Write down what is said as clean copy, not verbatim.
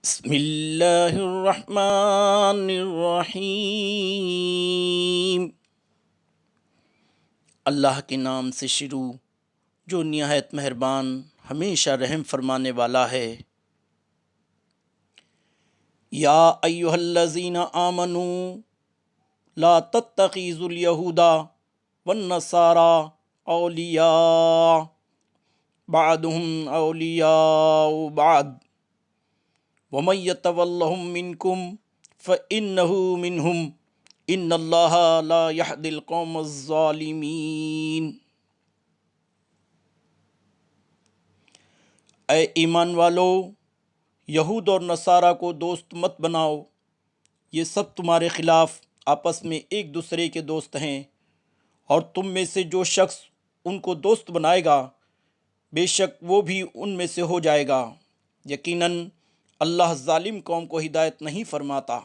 بسم اللہ الرحمن الرحیم۔ اللہ کے نام سے شروع جو نہایت مہربان ہمیشہ رحم فرمانے والا ہے۔ یا ایھا الذین آمنوا لا تتخذوا الیہود والنصارى اولیاء بعضهم اولیاء بعض ومن يتولهم منكم فإنه منهم ان اللہ لا يهدي القوم الظالمین۔ اے ایمان والو، یہود اور نصارہ کو دوست مت بناؤ، یہ سب تمہارے خلاف آپس میں ایک دوسرے کے دوست ہیں، اور تم میں سے جو شخص ان کو دوست بنائے گا بے شک وہ بھی ان میں سے ہو جائے گا۔ یقیناً اللہ ظالم قوم کو ہدایت نہیں فرماتا۔